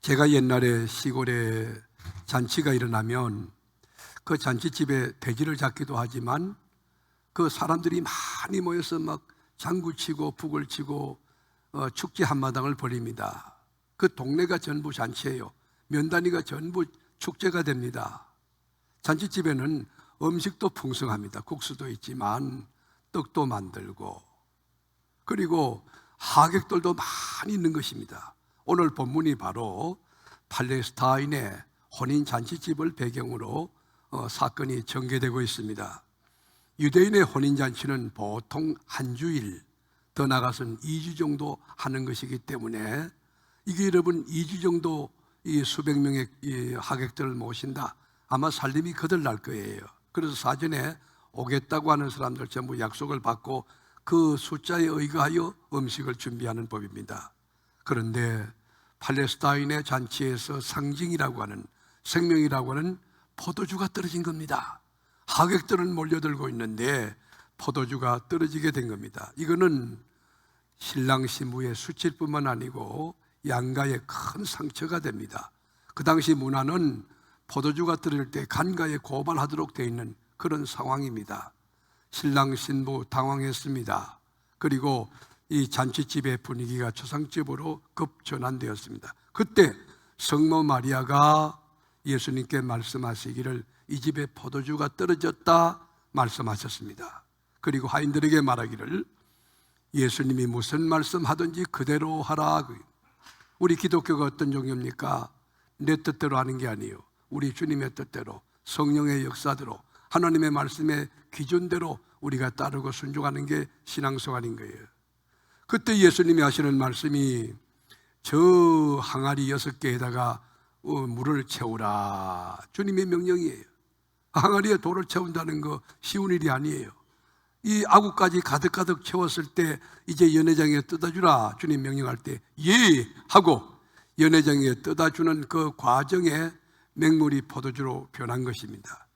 제가 옛날에 시골에 잔치가 일어나면 그 잔치집에 돼지를 잡기도 하지만 그 사람들이 많이 모여서 막 장구치고 북을 치고 축제 한마당을 벌입니다. 그 동네가 전부 잔치예요. 면단위가 전부 축제가 됩니다. 잔치집에는 음식도 풍성합니다. 국수도 있지만 떡도 만들고, 그리고 하객들도 많이 있는 것입니다. 오늘 본문이 바로 팔레스타인의 혼인 잔치집을 배경으로 사건이 전개되고 있습니다. 유대인의 혼인 잔치는 보통 한 주일, 더 나아가서는 2주 정도 하는 것이기 때문에 이게 여러분 2주 정도 이 수백 명의 이 하객들을 모신다, 아마 살림이 거들날 거예요. 그래서 사전에 오겠다고 하는 사람들 전부 약속을 받고 그 숫자에 의거하여 음식을 준비하는 법입니다. 그런데 팔레스타인의 잔치에서 상징이라고 하는, 생명이라고 하는 포도주가 떨어진 겁니다. 하객들은 몰려들고 있는데 포도주가 떨어지게 된 겁니다. 이거는 신랑 신부의 수치뿐만 아니고 양가의 큰 상처가 됩니다. 그 당시 문화는 포도주가 떨어질 때 간가에 고발하도록 되어 있는 그런 상황입니다. 신랑 신부 당황했습니다. 그리고 이 잔치집의 분위기가 초상집으로 급전환되었습니다. 그때 성모 마리아가 예수님께 말씀하시기를 이 집에 포도주가 떨어졌다 말씀하셨습니다. 그리고 하인들에게 말하기를 예수님이 무슨 말씀하든지 그대로 하라. 우리 기독교가 어떤 종교입니까? 내 뜻대로 하는 게 아니에요. 우리 주님의 뜻대로, 성령의 역사대로, 하나님의 말씀의 기준대로 우리가 따르고 순종하는 게 신앙생활인 거예요. 그때 예수님이 하시는 말씀이 저 항아리 6개에다가 물을 채우라, 주님의 명령이에요. 항아리에 돌을 채운다는 거 쉬운 일이 아니에요. 이 아구까지 가득가득 채웠을 때 이제 연회장에 떠다주라, 주님 명령할 때 예 하고 연회장에 떠다주는 그 과정에 맹물이 포도주로 변한 것입니다.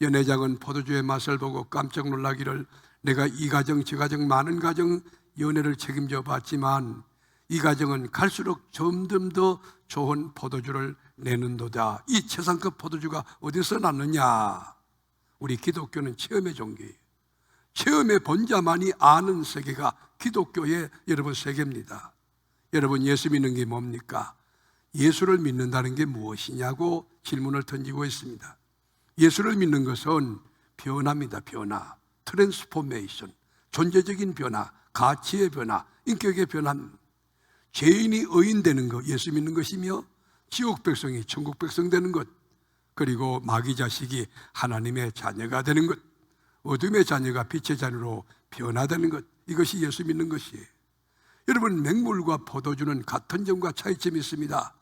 연회장은 포도주의 맛을 보고 깜짝 놀라기를 내가 이 가정 저 가정 많은 가정 연회를 책임져 봤지만 이 가정은 갈수록 점점 더 좋은 포도주를 내는도다. 이 최상급 포도주가 어디서 났느냐? 우리 기독교는 체험의 종교예요. 체험해 본 자만이 아는 세계가 기독교의 여러분 세계입니다. 여러분 예수 믿는 게 뭡니까? 예수를 믿는다는 게 무엇이냐고 질문을 던지고 있습니다. 예수를 믿는 것은 변화입니다. 변화, 트랜스포메이션, 존재적인 변화, 가치의 변화, 인격의 변화. 죄인이 의인 되는 것, 예수 믿는 것이며 지옥 백성이 천국 백성 되는 것, 그리고 마귀 자식이 하나님의 자녀가 되는 것, 어둠의 자녀가 빛의 자녀로 변화되는 것, 이것이 예수 믿는 것이에요. 여러분 맹물과 포도주는 같은 점과 차이점이 있습니다.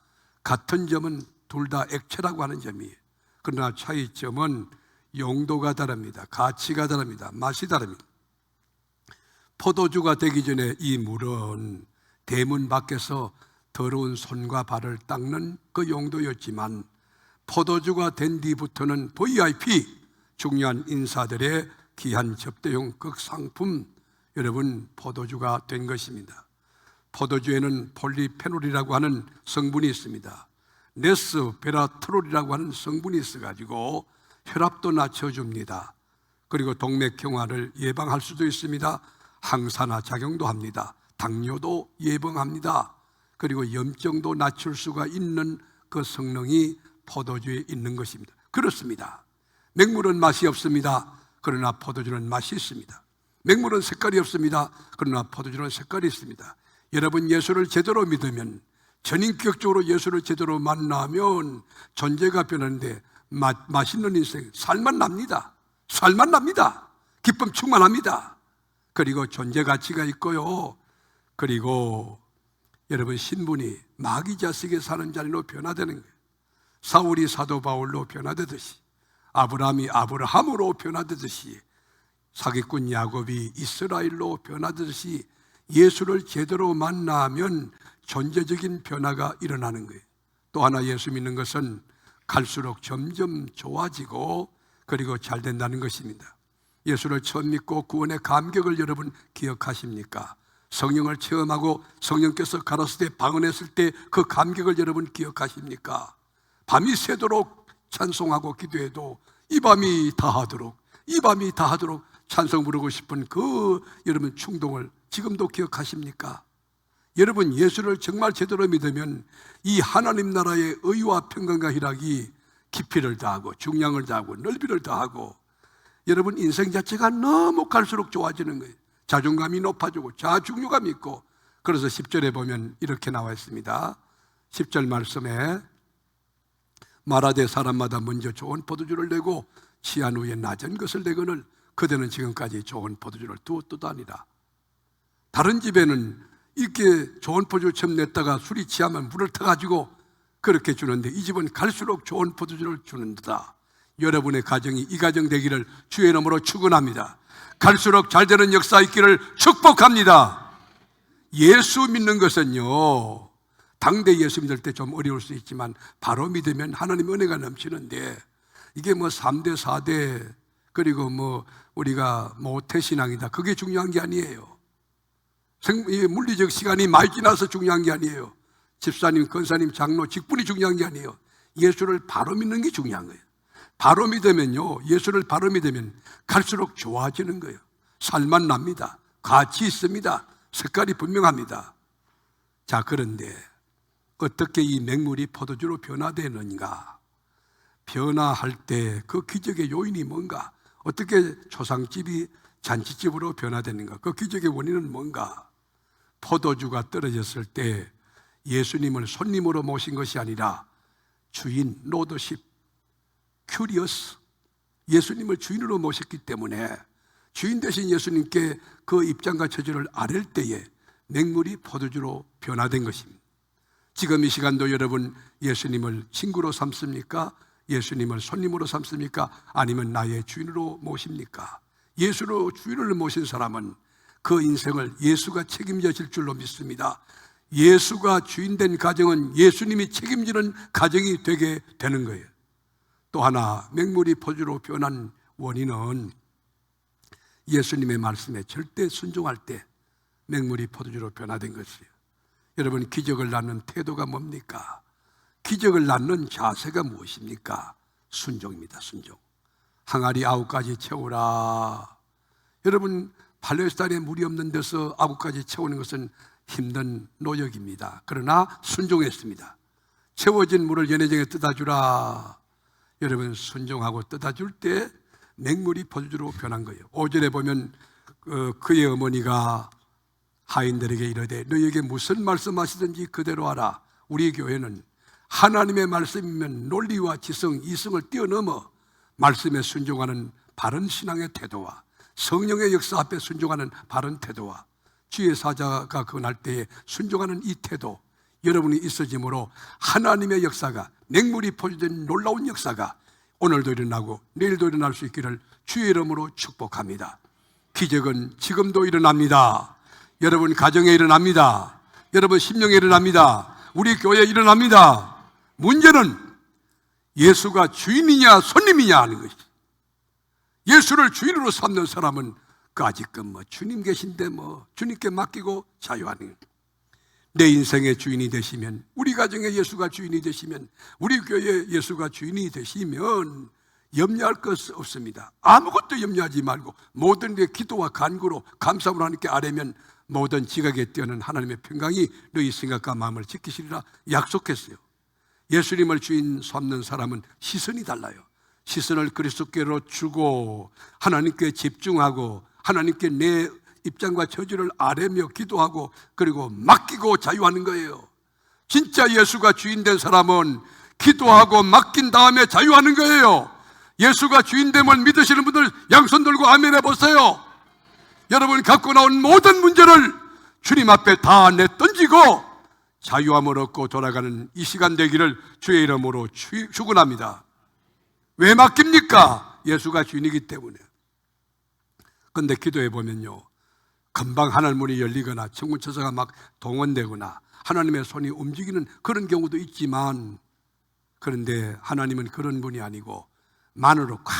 같은 점은 둘 다 액체라고 하는 점이에요. 그러나 차이점은 용도가 다릅니다. 가치가 다릅니다. 맛이 다릅니다. 포도주가 되기 전에 이 물은 대문 밖에서 더러운 손과 발을 닦는 그 용도였지만 포도주가 된 뒤부터는 VIP, 중요한 인사들의 귀한 접대용 극상품, 여러분 포도주가 된 것입니다. 포도주에는 폴리페놀이라고 하는 성분이 있습니다. 네스베라트롤이라고 하는 성분이 있어가지고 혈압도 낮춰줍니다. 그리고 동맥경화를 예방할 수도 있습니다. 항산화 작용도 합니다. 당뇨도 예방합니다. 그리고 염증도 낮출 수가 있는 그 성능이 포도주에 있는 것입니다. 그렇습니다. 맹물은 맛이 없습니다. 그러나 포도주는 맛이 있습니다. 맹물은 색깔이 없습니다. 그러나 포도주는 색깔이 있습니다. 여러분 예수를 제대로 믿으면, 전인격적으로 예수를 제대로 만나면 존재가 변하는데 맛있는 인생, 살만 납니다. 살만 납니다. 기쁨 충만합니다. 그리고 존재 가치가 있고요. 그리고 여러분 신분이 마귀 자식에 사는 자리로 변화되는 거예요. 사울이 사도 바울로 변화되듯이, 아브라함이 아브라함으로 변화되듯이, 사기꾼 야곱이 이스라엘로 변화되듯이 예수를 제대로 만나면 존재적인 변화가 일어나는 거예요. 또 하나 예수 믿는 것은 갈수록 점점 좋아지고 그리고 잘 된다는 것입니다. 예수를 처음 믿고 구원의 감격을 여러분 기억하십니까? 성령을 체험하고 성령께서 가라사대 방언했을 때 그 감격을 여러분 기억하십니까? 밤이 새도록 찬송하고 기도해도 이 밤이 다하도록 찬송 부르고 싶은 그 여러분 충동을 지금도 기억하십니까? 여러분, 예수를 정말 제대로 믿으면 이 하나님 나라의 의와 평강과 희락이 깊이를 다하고 중량을 다하고 넓이를 다하고 여러분 인생 자체가 너무 갈수록 좋아지는 거예요. 자존감이 높아지고 자중류감이 있고. 그래서 10절에 보면 이렇게 나와 있습니다. 10절 말씀에 말하되 사람마다 먼저 좋은 포도주를 내고 취한 후에 낮은 것을 내거늘 그대는 지금까지 좋은 포도주를 두었도다 아니라. 다른 집에는 이렇게 좋은 포도주 처음 냈다가 술이 취하면 물을 타가지고 그렇게 주는데 이 집은 갈수록 좋은 포도주를 주는 듯다. 여러분의 가정이 이 가정 되기를 주의 이름으로 축원합니다. 갈수록 잘 되는 역사 있기를 축복합니다. 예수 믿는 것은요, 당대 예수 믿을 때 좀 어려울 수 있지만 바로 믿으면 하나님 은혜가 넘치는데, 이게 뭐 3대 4대 그리고 뭐 우리가 모태신앙이다, 그게 중요한 게 아니에요. 물리적 시간이 많이 지나서 중요한 게 아니에요. 집사님, 권사님, 장로, 직분이 중요한 게 아니에요. 예수를 바로 믿는 게 중요한 거예요. 바로 믿으면요, 예수를 바로 믿으면 갈수록 좋아지는 거예요. 살만 납니다. 가치 있습니다. 색깔이 분명합니다. 자, 그런데 어떻게 이 맹물이 포도주로 변화되는가? 변화할 때 그 기적의 요인이 뭔가? 어떻게 초상집이 잔치집으로 변화되는가? 그 기적의 원인은 뭔가? 포도주가 떨어졌을 때 예수님을 손님으로 모신 것이 아니라 주인, 로드십, 큐리어스, 예수님을 주인으로 모셨기 때문에 주인 대신 예수님께 그 입장과 처지를 아랠 때에 맹물이 포도주로 변화된 것입니다. 지금 이 시간도 여러분 예수님을 친구로 삼습니까? 예수님을 손님으로 삼습니까? 아니면 나의 주인으로 모십니까? 예수로 주인을 모신 사람은 그 인생을 예수가 책임져 질 줄로 믿습니다. 예수가 주인된 가정은 예수님이 책임지는 가정이 되게 되는 거예요. 또 하나, 맹물이 포도주로 변한 원인은 예수님의 말씀에 절대 순종할 때 맹물이 포도주로 변화된 것이에요. 여러분, 기적을 낳는 태도가 뭡니까? 기적을 낳는 자세가 무엇입니까? 순종입니다. 순종. 항아리 9가지 채우라. 여러분, 팔레스타인에 물이 없는 데서 9가지 채우는 것은 힘든 노력입니다. 그러나 순종했습니다. 채워진 물을 연회장에 떠다주라. 여러분, 순종하고 떠다줄 때 맹물이 포도주로 변한 거예요. 5절에 보면 그의 어머니가 하인들에게 이르되 너희에게 무슨 말씀하시든지 그대로 하라. 우리 교회는 하나님의 말씀이면 논리와 지성, 이성을 뛰어넘어 말씀에 순종하는 바른 신앙의 태도와 성령의 역사 앞에 순종하는 바른 태도와 주의 사자가 건할 때에 순종하는 이 태도, 여러분이 있어짐으로 하나님의 역사가, 맹물이 포도된 놀라운 역사가 오늘도 일어나고 내일도 일어날 수 있기를 주의 이름으로 축복합니다. 기적은 지금도 일어납니다. 여러분 가정에 일어납니다. 여러분 심령에 일어납니다. 우리 교회에 일어납니다. 문제는 예수가 주인이냐 손님이냐 하는 것이. 예수를 주인으로 삼는 사람은 아직은 주님 계신데 주님께 맡기고 자유하는. 내 인생의 주인이 되시면, 우리 가정에 예수가 주인이 되시면, 우리 교회에 예수가 주인이 되시면 염려할 것 없습니다. 아무것도 염려하지 말고 모든 게 기도와 간구로 감사함으로 하나님께 아뢰면 모든 지각에 뛰어난 하나님의 평강이 너희 생각과 마음을 지키시리라 약속했어요. 예수님을 주인 삼는 사람은 시선이 달라요. 시선을 그리스도께로 주고 하나님께 집중하고 하나님께 내 입장과 처지를 아뢰며 기도하고 그리고 맡기고 자유하는 거예요. 진짜 예수가 주인된 사람은 기도하고 맡긴 다음에 자유하는 거예요. 예수가 주인됨을 믿으시는 분들 양손 들고 아멘 해보세요. 여러분 갖고 나온 모든 문제를 주님 앞에 다 내던지고 자유함을 얻고 돌아가는 이 시간 되기를 주의 이름으로 축원합니다. 왜 맡깁니까? 예수가 주인이기 때문에. 그런데 기도해 보면요, 금방 하늘 문이 열리거나 천군천사가 막 동원되거나 하나님의 손이 움직이는 그런 경우도 있지만, 그런데 하나님은 그런 분이 아니고 만으로 꽉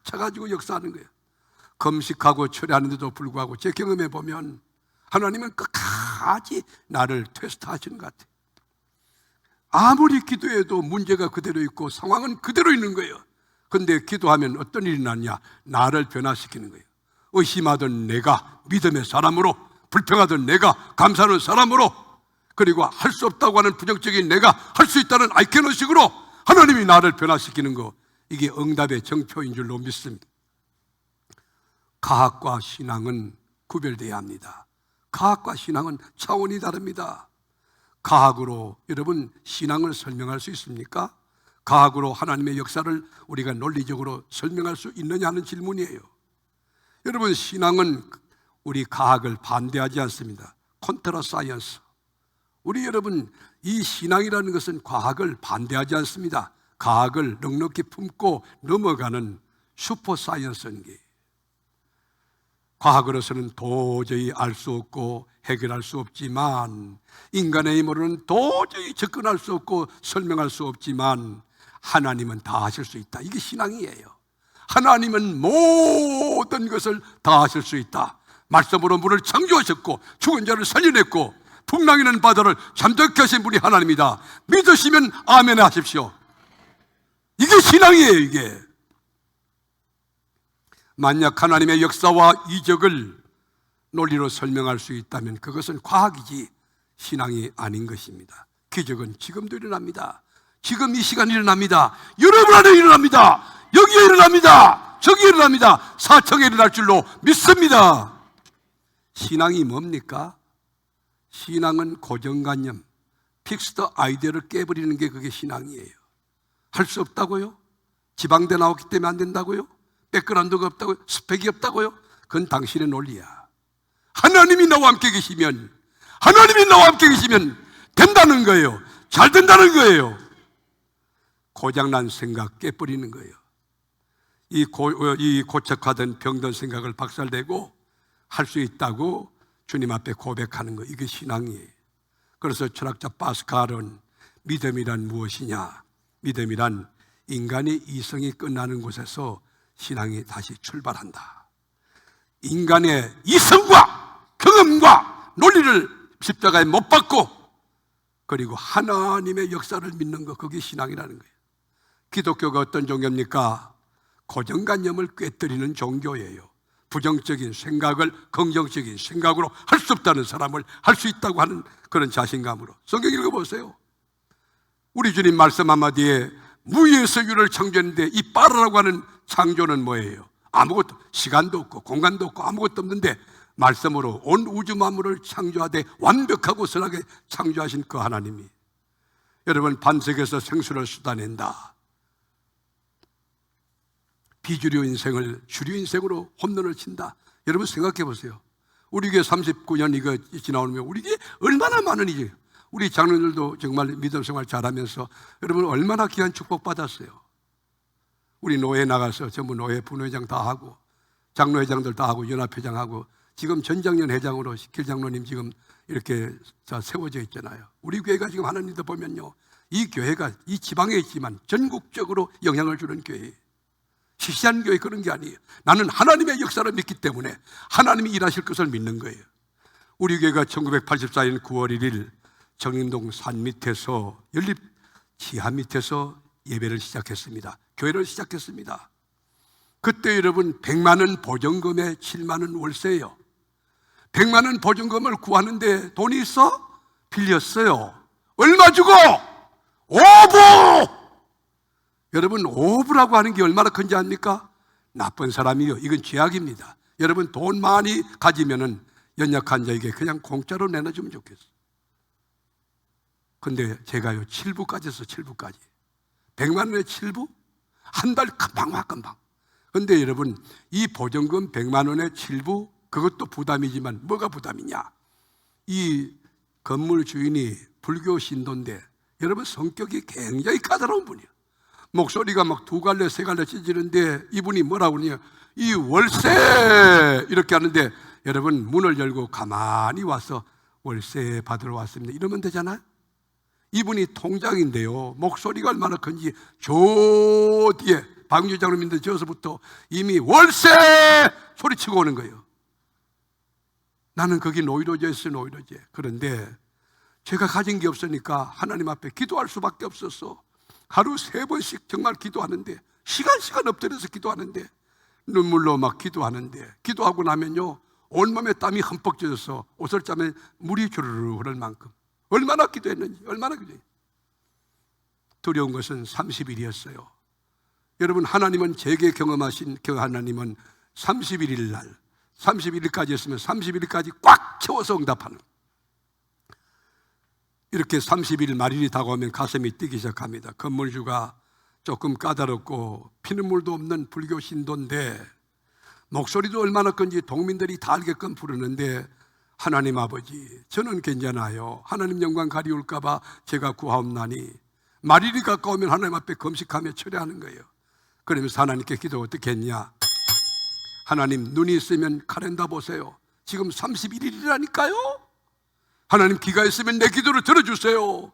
차가지고 역사하는 거예요. 금식하고 철회하는데도 불구하고 제 경험해 보면 하나님은 끝까지 나를 테스트하시는 것 같아요. 아무리 기도해도 문제가 그대로 있고 상황은 그대로 있는 거예요. 그런데 기도하면 어떤 일이 나냐? 나를 변화시키는 거예요. 의심하던 내가 믿음의 사람으로, 불평하던 내가 감사하는 사람으로, 그리고 할 수 없다고 하는 부정적인 내가 할 수 있다는 아이캐노식으로 하나님이 나를 변화시키는 거, 이게 응답의 정표인 줄로 믿습니다. 과학과 신앙은 구별되어야 합니다. 과학과 신앙은 차원이 다릅니다. 과학으로 여러분 신앙을 설명할 수 있습니까? 과학으로 하나님의 역사를 우리가 논리적으로 설명할 수 있느냐 하는 질문이에요. 여러분, 신앙은 우리 과학을 반대하지 않습니다. 콘트라 사이언스. 우리 여러분, 이 신앙이라는 것은 과학을 반대하지 않습니다. 과학을 넉넉히 품고 넘어가는 슈퍼 사이언스인 게, 과학으로서는 도저히 알 수 없고 해결할 수 없지만, 인간의 힘으로는 도저히 접근할 수 없고 설명할 수 없지만 하나님은 다 하실 수 있다. 이게 신앙이에요. 하나님은 모든 것을 다 하실 수 있다. 말씀으로 물을 창조하셨고 죽은 자를 살려냈고 풍랑이는 바다를 잠잠케 하신 분이 하나님이다. 믿으시면 아멘 하십시오. 이게 신앙이에요. 이게 만약 하나님의 역사와 이적을 논리로 설명할 수 있다면 그것은 과학이지 신앙이 아닌 것입니다. 기적은 지금도 일어납니다. 지금 이 시간 일어납니다. 여러분 안에 일어납니다. 여기에 일어납니다. 저기에 일어납니다. 사청에 일어날 줄로 믿습니다. 신앙이 뭡니까? 신앙은 고정관념, 픽스드 아이디어를 깨버리는 게 그게 신앙이에요. 할 수 없다고요? 지방대 나왔기 때문에 안 된다고요? 백그라운드가 없다고요? 스펙이 없다고요? 그건 당신의 논리야. 하나님이 나와 함께 계시면, 하나님이 나와 함께 계시면 된다는 거예요. 잘 된다는 거예요. 고장난 생각 깨버리는 거예요. 이 고착화된 병든 생각을 박살내고 할 수 있다고 주님 앞에 고백하는 거, 이게 신앙이에요. 그래서 철학자 파스칼은 믿음이란 무엇이냐? 믿음이란 인간의 이성이 끝나는 곳에서 신앙이 다시 출발한다. 인간의 이성과 경험과 논리를 십자가에 못 박고 그리고 하나님의 역사를 믿는 것, 그게 신앙이라는 거예요. 기독교가 어떤 종교입니까? 고정관념을 꿰뜨리는 종교예요. 부정적인 생각을 긍정적인 생각으로 할 수 없다는 사람을 할 수 있다고 하는 그런 자신감으로. 성경 읽어보세요. 우리 주님 말씀 한마디에 무에서 유를 창조했는데 이 빠르라고 하는 창조는 뭐예요? 아무것도, 시간도 없고 공간도 없고 아무것도 없는데 말씀으로 온 우주 만물을 창조하되 완벽하고 선하게 창조하신 그 하나님이, 여러분, 반석에서 생수를 쏟아낸다. 비주류 인생을 주류 인생으로 홈런을 친다. 여러분 생각해 보세요. 우리 교회 39년 이거 지나오면 우리 교회 얼마나 많은 일이에요. 우리 장로님들도 정말 믿음 생활 잘하면서 여러분 얼마나 귀한 축복 받았어요. 우리 노예 나가서 전부 노예 분회장 다 하고 장로회장들 다 하고 연합회장하고 지금 전장년 회장으로 길장로님 지금 이렇게 세워져 있잖아요. 우리 교회가 지금 하나님도 보면요, 이 교회가 이 지방에 있지만 전국적으로 영향을 주는 교회예요. 시시한 교회 그런 게 아니에요. 나는 하나님의 역사를 믿기 때문에 하나님이 일하실 것을 믿는 거예요. 우리 교회가 1984년 9월 1일 정림동 산 밑에서 연립 지하 밑에서 예배를 시작했습니다. 교회를 시작했습니다. 그때 여러분 100만 원 보증금에 7만 원 월세예요. 100만 원 보증금을 구하는데 돈이 있어? 빌렸어요. 얼마 주고? 5부! 여러분 5부라고 하는 게 얼마나 큰지 압니까? 나쁜 사람이요, 이건 죄악입니다. 여러분 돈 많이 가지면은 연약한 자에게 그냥 공짜로 내놔주면 좋겠어. 근데 제가요 7부까지 했어. 7부까지 100만 원에 7부? 한 달 금방. 근데 여러분 이 보증금 100만 원에 7부, 그것도 부담이지만 뭐가 부담이냐? 이 건물 주인이 불교 신도인데 여러분 성격이 굉장히 까다로운 분이에요. 목소리가 막 2갈래 3갈래 찢어지는데 이분이 뭐라고 그러냐, 이 월세 이렇게 하는데 여러분 문을 열고 가만히 와서 월세 받으러 왔습니다 이러면 되잖아요. 이분이 통장인데요, 목소리가 얼마나 큰지 저 뒤에 방주장으로 믿는 저서부터 이미 월세 소리치고 오는 거예요. 나는 거기 노이로제 있어요, 노이로제. 그런데 제가 가진 게 없으니까 하나님 앞에 기도할 수밖에 없었어. 하루 3번씩 정말 기도하는데, 시간 엎드려서 기도하는데, 눈물로 막 기도하는데, 기도하고 나면요 온몸에 땀이 흠뻑 젖어서 옷을 짜면 물이 주르르 흐를 만큼 얼마나 기도했는지, 얼마나 기도했는지. 두려운 것은 30일이었어요. 여러분, 하나님은 제게 경험하신 그 하나님은 31일 날, 31일까지 했으면 31일까지 꽉 채워서 응답하는, 이렇게 30일 말일이 다가오면 가슴이 뛰기 시작합니다. 건물주가 조금 까다롭고 피눈물도 없는 불교 신도인데 목소리도 얼마나 큰지 동민들이 다 알게끔 부르는데, 하나님 아버지, 저는 괜찮아요. 하나님 영광 가리울까 봐 제가 구하옵나니, 말일이 가까우면 하나님 앞에 금식하며 철회하는 거예요. 그러면서 하나님께 기도 어떻게 했냐? 하나님, 눈이 있으면 카렌다 보세요. 지금 31일이라니까요. 하나님, 귀가 있으면 내 기도를 들어주세요.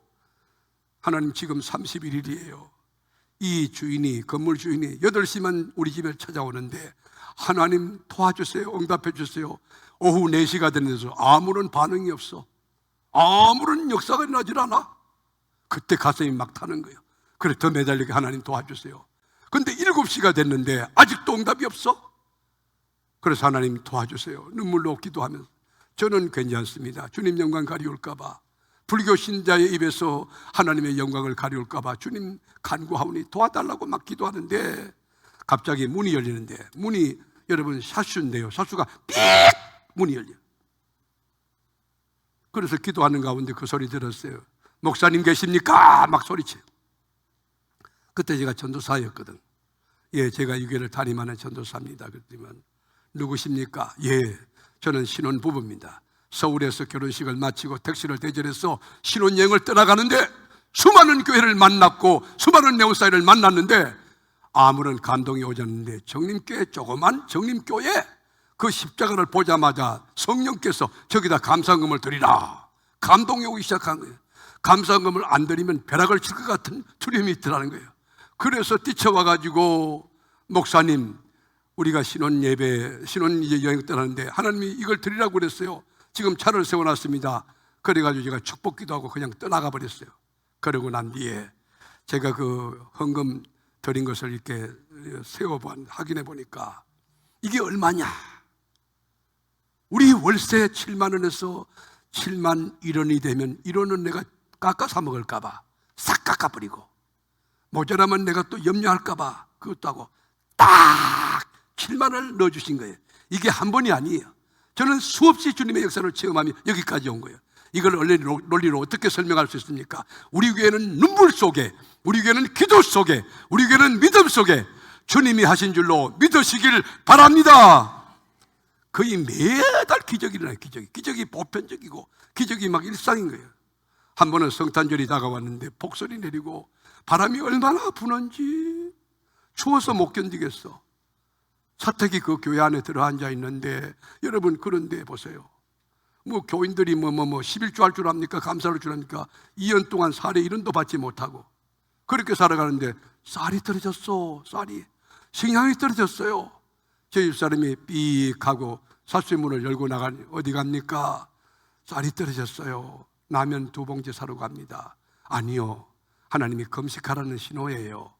하나님, 지금 31일이에요. 이 주인이, 건물 주인이 8시만 우리 집에 찾아오는데, 하나님 도와주세요, 응답해 주세요. 오후 4시가 됐는데도 아무런 반응이 없어. 아무런 역사가 일어나질 않아. 그때 가슴이 막 타는 거예요. 그래, 더 매달리게 하나님 도와주세요. 근데 7시가 됐는데 아직도 응답이 없어. 그래서 하나님 도와주세요, 눈물로 기도하면서. 저는 괜찮습니다. 주님 영광 가리울까 봐, 불교 신자의 입에서 하나님의 영광을 가리울까 봐 주님 간구하오니 도와달라고 막 기도하는데, 갑자기 문이 열리는데, 문이 여러분 샤슈인데요, 샤슈가 삑 문이 열려. 그래서 기도하는 가운데 그 소리 들었어요. 목사님 계십니까? 막 소리쳐요. 그때 제가 전도사였거든. 예, 제가 유교를 담임하는 전도사입니다. 그랬더니, 누구십니까? 예, 저는 신혼부부입니다. 서울에서 결혼식을 마치고 택시를 대절해서 신혼여행을 떠나가는데 수많은 교회를 만났고 수많은 네오사이를 만났는데 아무런 감동이 오지 않는데, 정림교회, 조그만 정림교회 그 십자가를 보자마자 성령께서 저기다 감사금을 드리라, 감동이 오기 시작한 거예요. 감사금을 안 드리면 벼락을 칠 것 같은 두려움이 있더라는 거예요. 그래서 뛰쳐와가지고, 목사님, 우리가 신혼여행 떠나는데 하나님이 이걸 드리라고 그랬어요. 지금 차를 세워놨습니다. 그래가지고 제가 축복기도 하고 그냥 떠나가 버렸어요. 그러고 난 뒤에 제가 그 헌금 드린 것을 이렇게 확인해 보니까 이게 얼마냐? 우리 월세 7만 원에서 7만 1원이 되면 1원은 내가 깎아 사 먹을까 봐 싹 깎아버리고, 모자라면 내가 또 염려할까 봐 그것도 하고 딱 7만 원을 넣어주신 거예요. 이게 한 번이 아니에요. 저는 수없이 주님의 역사를 체험하며 여기까지 온 거예요. 이걸 논리로 어떻게 설명할 수 있습니까? 우리 교회는 눈물 속에, 우리 교회는 기도 속에, 우리 교회는 믿음 속에 주님이 하신 줄로 믿으시길 바랍니다. 거의 매달 기적이 일어나요. 기적이 보편적이고 기적이 막 일상인 거예요. 한 번은 성탄절이 다가왔는데 폭설이 내리고 바람이 얼마나 부는지 추워서 못 견디겠어. 사택이 그 교회 안에 들어앉아 있는데, 여러분, 그런데 보세요. 뭐 교인들이 11조 할 줄 압니까? 감사할 줄 압니까? 2년 동안 살에 1원도 받지 못하고 그렇게 살아가는데 쌀이 떨어졌어. 쌀이, 식량이 떨어졌어요. 제 집사람이 삑 하고 사수문을 열고 나가니, 어디 갑니까? 쌀이 떨어졌어요. 라면 2봉지 사러 갑니다. 아니요, 하나님이 금식하라는 신호예요.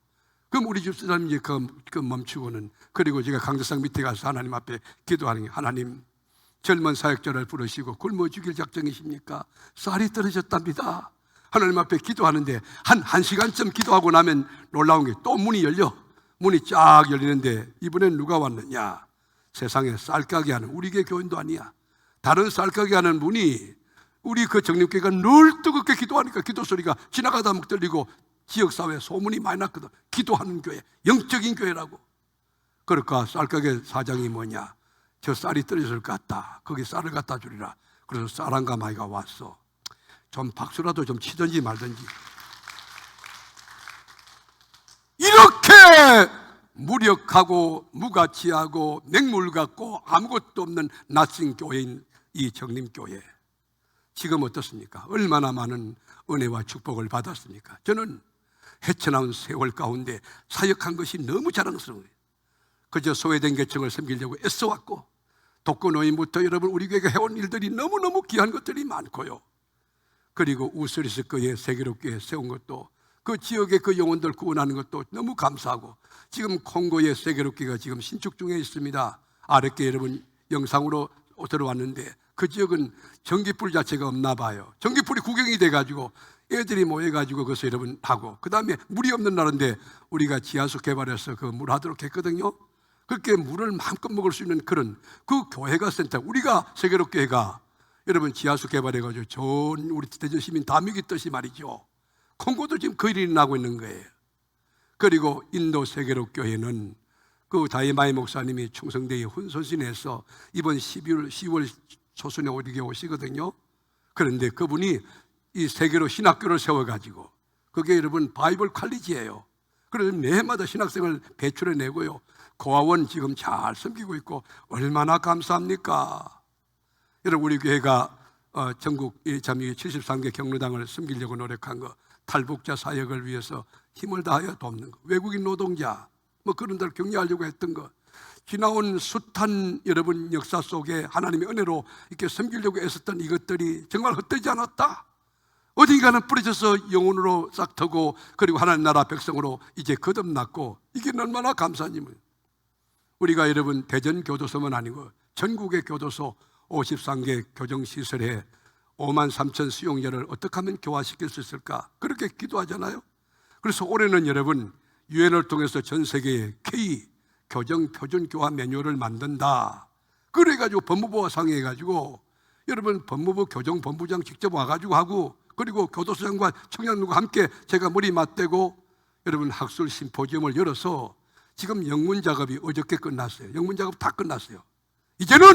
그럼 우리 집사람이 이제 그 멈추고는, 그리고 제가 강대상 밑에 가서 하나님 앞에 기도하는 게, 하나님, 젊은 사역자를 부르시고 굶어 죽일 작정이십니까? 쌀이 떨어졌답니다. 하나님 앞에 기도하는데 한 1시간쯤 기도하고 나면 놀라운 게 또 문이 열려. 문이 쫙 열리는데, 이번엔 누가 왔느냐? 세상에 쌀가게 하는, 우리 교회 교인도 아니야. 다른 쌀가게 하는 분이 우리 그 정림교회가 늘 뜨겁게 기도하니까 기도 소리가 지나가다 막 들리고 지역사회에 소문이 많이 났거든. 기도하는 교회, 영적인 교회라고. 그러니까 쌀가게 사장이 뭐냐? 저 쌀이 떨어질 것 같다. 거기 쌀을 갖다 주리라. 그래서 쌀 한 가마이가 왔어. 좀 박수라도 좀 치든지 말든지. 이렇게 무력하고 무가치하고 맹물 같고 아무것도 없는 낯선 교회인 이 정림교회, 지금 어떻습니까? 얼마나 많은 은혜와 축복을 받았습니까? 저는 헤쳐나온 세월 가운데 사역한 것이 너무 자랑스러워요. 그저 소외된 계층을 섬기려고 애써왔고, 독거노인부터 여러분 우리 교회가 해온 일들이 너무너무 귀한 것들이 많고요. 그리고 우스리스 교회 세계롭게 세운 것도, 그 지역의 그 영혼들 구원하는 것도 너무 감사하고, 지금 콩고의 세계롭게가 지금 신축 중에 있습니다. 아랫게 여러분 영상으로 들어왔는데 그 지역은 전기불 자체가 없나 봐요. 전기불이 구경이 돼가지고 애들이 모여가지고 그것을 여러분 하고, 그 다음에 물이 없는 나라인데 우리가 지하수 개발해서 그 물 하도록 했거든요. 그렇게 물을 마음껏 먹을 수 있는 그런 그 교회가 센터, 우리가 세계롭교회가 여러분 지하수 개발해가지고 전 우리 대전 시민 다 먹이듯이 말이죠. 콩고도 지금 그 일이 나고 있는 거예요. 그리고 인도 세계롭교회는 그 다이마이 목사님이 충성대에 혼선신에서 이번 10월 초순에 오리게 오시거든요. 그런데 그분이 이 세계로 신학교를 세워가지고, 그게 여러분 바이블 컬리지예요. 그래서 매해마다 신학생을 배출해내고요, 고아원 지금 잘 섬기고 있고 얼마나 감사합니까? 여러분 우리 교회가 전국 73개 경로당을 섬기려고 노력한 거, 탈북자 사역을 위해서 힘을 다하여 돕는 거, 외국인 노동자 뭐 그런 데를 격려하려고 했던 거, 지나온 숱한 여러분 역사 속에 하나님의 은혜로 이렇게 섬기려고 애썼던 이것들이 정말 헛되지 않았다. 어딘가는 뿌려져서 영혼으로 싹트고, 그리고 하나님 나라 백성으로 이제 거듭났고, 이게 얼마나 감사님을. 우리가 여러분 대전 교도소만 아니고 전국의 교도소 53개 교정시설에 5만 3천 수용자를 어떻게 하면 교화시킬 수 있을까, 그렇게 기도하잖아요. 그래서 올해는 여러분 유엔을 통해서 전 세계에 K 교정 표준 교화 매뉴얼을 만든다. 그래가지고 법무부와 상의해가지고 여러분 법무부 교정본부장 직접 와가지고 하고, 그리고 교도소장과 청년들과 함께 제가 머리 맞대고 여러분 학술 심포지엄을 열어서 지금 영문 작업이 어저께 끝났어요. 영문 작업 다 끝났어요. 이제는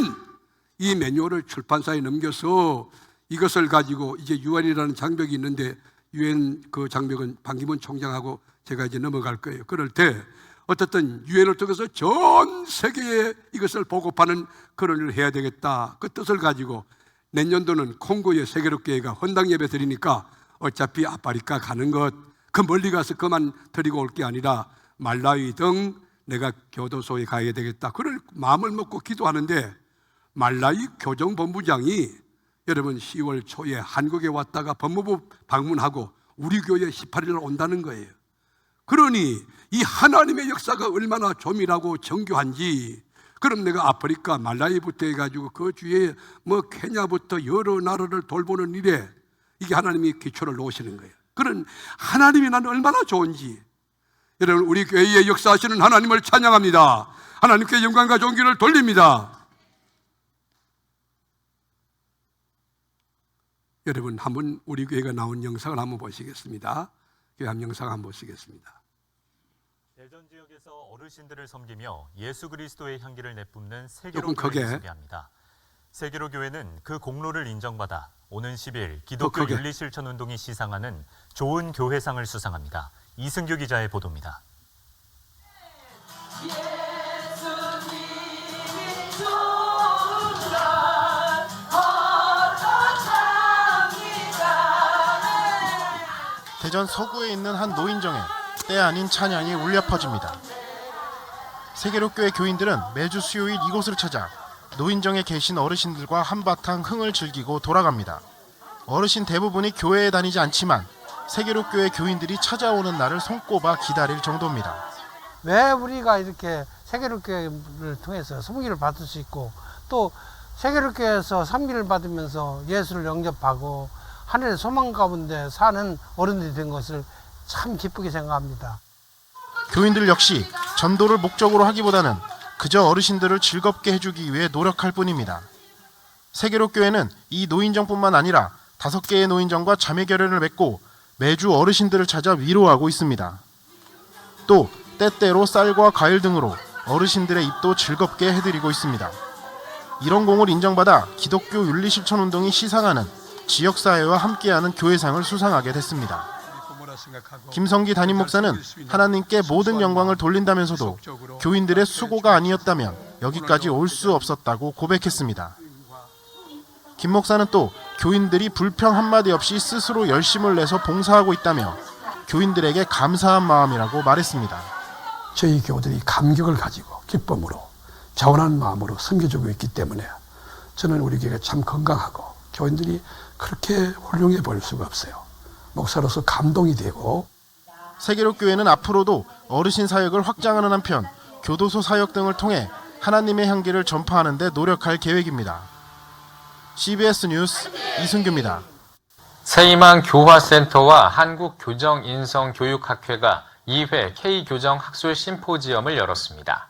이 매뉴얼을 출판사에 넘겨서 이것을 가지고 이제 유엔이라는 장벽이 있는데, 유엔 그 장벽은 반기문 총장하고 제가 이제 넘어갈 거예요. 그럴 때 어떻든 유엔을 통해서 전 세계에 이것을 보급하는 그런 일을 해야 되겠다, 그 뜻을 가지고 내년도는 콩고의 세계롭교회가 헌당 예배 드리니까 어차피 아프리카 가는 것, 그 멀리 가서 그만 드리고 올 게 아니라 말라위 등 내가 교도소에 가야 되겠다, 그럴 마음을 먹고 기도하는데, 말라위 교정본부장이 여러분 10월 초에 한국에 왔다가 법무부 방문하고 우리 교회에 18일 온다는 거예요. 그러니 이 하나님의 역사가 얼마나 조밀하고 정교한지, 그럼 내가 아프리카 말라위부터 해가지고 그 주위에 뭐 케냐부터 여러 나라를 돌보는 일에 이게 하나님이 기초를 놓으시는 거예요. 그런 하나님이 나는 얼마나 좋은지, 여러분 우리 교회에 역사하시는 하나님을 찬양합니다. 하나님께 영광과 존귀를 돌립니다. 여러분 한번 우리 교회가 나온 영상을 한번 보시겠습니다. 교회 한 영상 한번 보시겠습니다. 대전 지역에서 어르신들을 섬기며 예수 그리스도의 향기를 내뿜는 세계로 교회를 소개합니다. 세계로 교회는 그 공로를 인정받아 오는 10일 기독교 윤리실천운동이 시상하는 좋은 교회상을 수상합니다. 이승규 기자의 보도입니다. 대전 서구에 있는 한 노인정에 때 아닌 찬양이 울려 퍼집니다. 세계로교회 교인들은 매주 수요일 이곳을 찾아 노인정에 계신 어르신들과 한바탕 흥을 즐기고 돌아갑니다. 어르신 대부분이 교회에 다니지 않지만 세계로교회 교인들이 찾아오는 날을 손꼽아 기다릴 정도입니다. 왜 우리가 이렇게 세계로교회를 통해서 섬기를 받을 수 있고, 또 세계로교회에서 섬기를 받으면서 예수를 영접하고 하늘의 소망 가운데 사는 어른들이 된 것을 참 기쁘게 생각합니다. 교인들 역시 전도를 목적으로 하기보다는 그저 어르신들을 즐겁게 해주기 위해 노력할 뿐입니다. 세계로교회는 이 노인정뿐만 아니라 5개의 노인정과 자매결연을 맺고 매주 어르신들을 찾아 위로하고 있습니다. 또 때때로 쌀과 과일 등으로 어르신들의 입도 즐겁게 해드리고 있습니다. 이런 공을 인정받아 기독교 윤리실천운동이 시상하는 지역사회와 함께하는 교회상을 수상하게 됐습니다. 김성기 담임 목사는 하나님께 모든 영광을 돌린다면서도 교인들의 수고가 아니었다면 여기까지 올 수 없었다고 고백했습니다. 김 목사는 또 교인들이 불평 한마디 없이 스스로 열심을 내서 봉사하고 있다며 교인들에게 감사한 마음이라고 말했습니다. 저희 교우들이 감격을 가지고 기쁨으로 자원하는 마음으로 섬겨주고 있기 때문에 저는 우리 교회가 참 건강하고 교인들이 그렇게 훌륭해 보일 수가 없어요. 목사로서 감동이 되고. 세계로교회는 앞으로도 어르신 사역을 확장하는 한편 교도소 사역 등을 통해 하나님의 향기를 전파하는 데 노력할 계획입니다. CBS 뉴스 이승규입니다. 새희망 교화센터와 한국교정인성교육학회가 2회 K교정 학술 심포지엄을 열었습니다.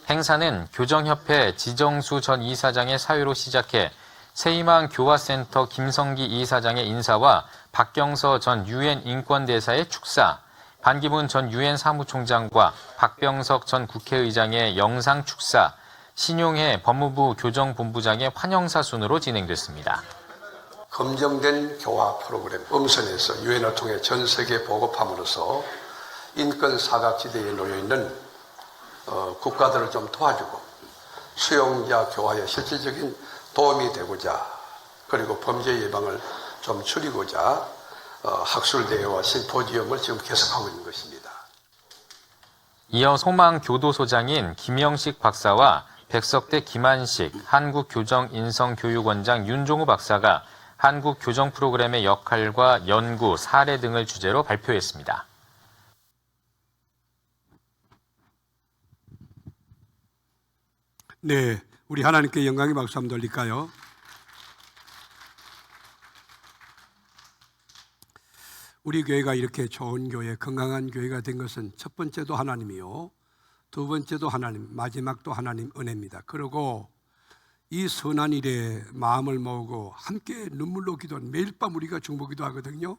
행사는 교정협회 지정수 전 이사장의 사회로 시작해 새희망 교화센터 김성기 이사장의 인사와 박경서 전 유엔 인권대사의 축사, 반기문 전 유엔 사무총장과 박병석 전 국회의장의 영상 축사, 신용해 법무부 교정본부장의 환영사 순으로 진행됐습니다. 검증된 교화 프로그램 음선에서 유엔을 통해 전 세계에 보급함으로써 인권 사각지대에 놓여있는 국가들을 좀 도와주고 수용자 교화에 실질적인 도움이 되고자, 그리고 범죄 예방을 좀 줄이고자 학술대회와 심포지엄을 지금 계속하고 있는 것입니다. 이어 소망교도소장인 김영식 박사와 백석대 김한식 한국교정인성교육원장 윤종우 박사가 한국 교정 프로그램의 역할과 연구, 사례 등을 주제로 발표했습니다. 네, 우리 하나님께 영광의 박수 한번 돌릴까요? 우리 교회가 이렇게 좋은 교회, 건강한 교회가 된 것은 첫 번째도 하나님이요, 두 번째도 하나님, 마지막도 하나님 은혜입니다. 그리고 이 선한 일에 마음을 모으고 함께 눈물로 기도한, 매일 밤 우리가 중보기도 하거든요.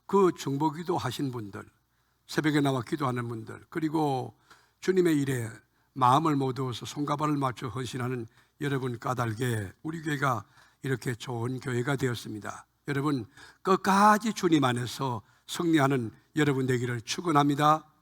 그 중보기도 하신 분들, 새벽에 나와 기도하는 분들, 그리고 주님의 일에 마음을 모두어서 손과 발을 맞춰 헌신하는 여러분 까닭에 우리 교회가 이렇게 좋은 교회가 되었습니다. 여러분 끝까지 주님 안에서 승리하는 여러분 되기를 축원합니다.